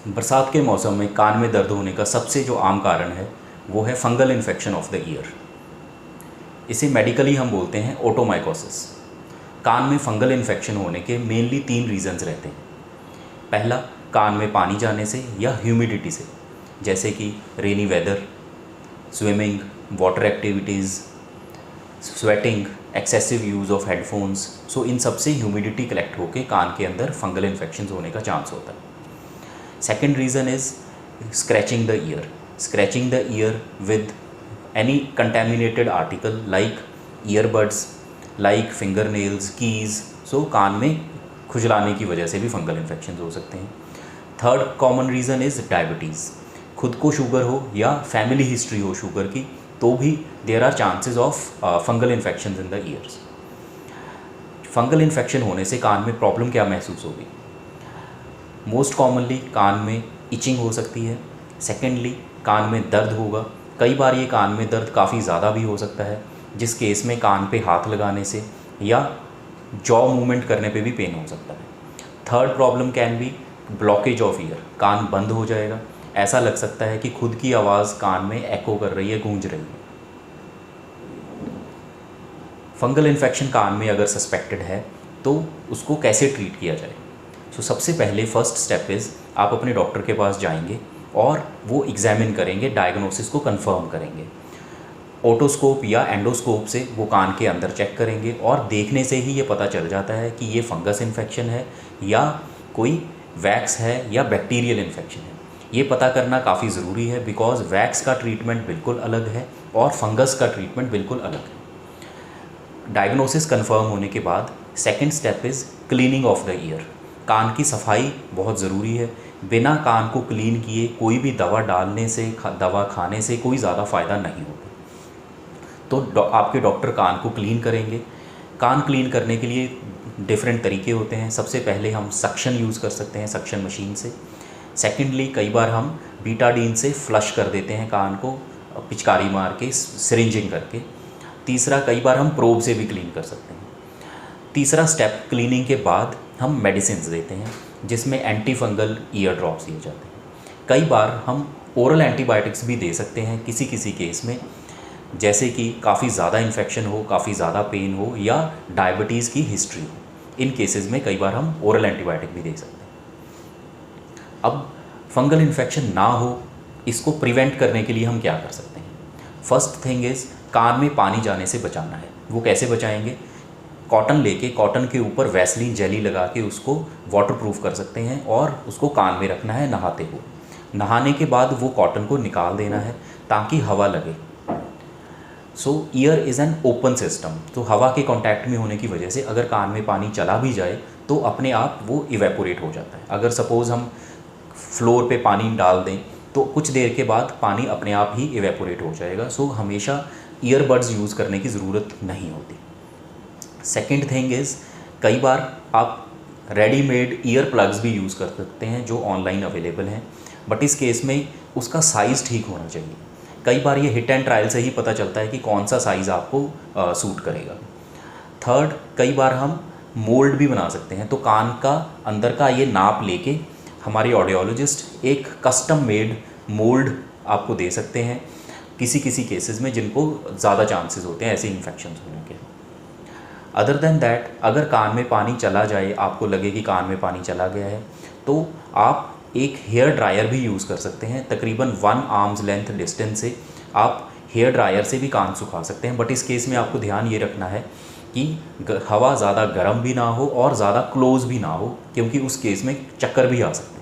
बरसात के मौसम में कान में दर्द होने का सबसे जो आम कारण है वो है fungal infection of the year. इसे मेडिकली हम बोलते हैं ओटोमाइकोसिस। कान में फंगल इन्फेक्शन होने के मेनली 3 रीज़न्स रहते हैं। पहला, कान में पानी जाने से या ह्यूमिडिटी से, जैसे कि rainy weather, swimming, water activities, sweating, excessive use of headphones. So इन सब से ह्यूमिडिटी कलेक्ट होकर कान के अंदर फंगल इन्फेक्शन होने का चांस होता है। Second reason is scratching the ear. Scratching the ear with any contaminated article like earbuds, like fingernails, keys. So कान में खुजलाने की वजह से भी फंगल इन्फेक्शन हो सकते हैं। Third common reason is diabetes. खुद को शुगर हो या फैमिली हिस्ट्री हो शुगर की तो भी there are chances of fungal infection in the ears. Fungal infection होने से कान में प्रॉब्लम क्या महसूस होगी? मोस्ट कॉमनली कान में इचिंग हो सकती है। सेकेंडली, कान में दर्द होगा। कई बार ये कान में दर्द काफ़ी ज़्यादा भी हो सकता है, जिस केस में कान पे हाथ लगाने से या जॉ मूवमेंट करने पे भी पेन हो सकता है। Third problem can be blockage of ear. कान बंद हो जाएगा, ऐसा लग सकता है कि खुद की आवाज़ कान में एको कर रही है, गूंज रही है। फंगल इन्फेक्शन कान में अगर सस्पेक्टेड है तो उसको कैसे ट्रीट किया जाए? तो सबसे पहले फर्स्ट स्टेप इज़ आप अपने डॉक्टर के पास जाएंगे और वो एग्जामिन करेंगे, डायग्नोसिस को कंफर्म करेंगे। ओटोस्कोप या एंडोस्कोप से वो कान के अंदर चेक करेंगे और देखने से ही ये पता चल जाता है कि ये फंगस इन्फेक्शन है या कोई वैक्स है या बैक्टीरियल इन्फेक्शन है। ये पता करना काफ़ी ज़रूरी है बिकॉज वैक्स का ट्रीटमेंट बिल्कुल अलग है और फंगस का ट्रीटमेंट बिल्कुल अलग है। डायग्नोसिस कंफर्म होने के बाद second step is cleaning of the ear. कान की सफाई बहुत ज़रूरी है। बिना कान को क्लीन किए कोई भी दवा डालने से दवा खाने से कोई ज़्यादा फ़ायदा नहीं होता। तो आपके डॉक्टर कान को क्लीन करेंगे। कान क्लीन करने के लिए डिफरेंट तरीके होते हैं। सबसे पहले हम सक्शन यूज़ कर सकते हैं, सक्शन मशीन से। सेकेंडली, कई बार हम बीटाडीन से फ्लश कर देते हैं कान को, पिचकारी मार के, सिरिंजिंग करके। तीसरा, कई बार हम प्रोब से भी क्लीन कर सकते हैं। तीसरा स्टेप, क्लीनिंग के बाद हम मेडिसिन देते हैं जिसमें एंटी फंगल ईयर ड्रॉप्स दिए जाते हैं। कई बार हम ओरल एंटीबायोटिक्स भी दे सकते हैं किसी किसी केस में, जैसे कि काफ़ी ज़्यादा इन्फेक्शन हो, काफ़ी ज़्यादा पेन हो या डायबिटीज़ की हिस्ट्री हो। इन केसेस में कई बार हम ओरल एंटीबायोटिक भी दे सकते हैं। अब फंगल इन्फेक्शन ना हो, इसको प्रिवेंट करने के लिए हम क्या कर सकते हैं? फर्स्ट थिंग इज़ कान में पानी जाने से बचाना है। वो कैसे बचाएंगे? कॉटन लेके कॉटन के ऊपर वैसलीन जेली लगा के उसको वाटरप्रूफ कर सकते हैं और उसको कान में रखना है नहाते हुए। नहाने के बाद वो कॉटन को निकाल देना है ताकि हवा लगे। So ear is an open system, तो हवा के कांटेक्ट में होने की वजह से अगर कान में पानी चला भी जाए तो अपने आप वो इवेपोरेट हो जाता है। अगर सपोज़ हम फ्लोर पे पानी डाल दें तो कुछ देर के बाद पानी अपने आप ही इवेपोरेट हो जाएगा। सो हमेशा ईयरबड्स यूज़ करने की ज़रूरत नहीं होती। सेकेंड थिंग इज़, कई बार आप रेडीमेड ईयर प्लग्स भी यूज़ कर सकते हैं जो ऑनलाइन अवेलेबल हैं, बट इस केस में उसका साइज़ ठीक होना चाहिए। कई बार ये हिट एंड ट्रायल से ही पता चलता है कि कौन सा साइज़ आपको सूट करेगा। थर्ड, कई बार हम मोल्ड भी बना सकते हैं। तो कान का अंदर का ये नाप लेके हमारे ऑडियोलॉजिस्ट एक कस्टम मेड मोल्ड आपको दे सकते हैं किसी किसी केसेस में जिनको ज़्यादा चांसेस होते हैं ऐसे इन्फेक्शन होने के। अदर देन दैट, अगर कान में पानी चला जाए, आपको लगे कि कान में पानी चला गया है, तो आप एक हेयर ड्रायर भी यूज़ कर सकते हैं। तकरीबन 1 आर्म्स लेंथ डिस्टेंस से आप हेयर ड्रायर से भी कान सुखा सकते हैं। बट इस केस में आपको ध्यान ये रखना है कि हवा ज़्यादा गर्म भी ना हो और ज़्यादा क्लोज भी ना हो, क्योंकि उस केस में चक्कर भी आ सकते हैं।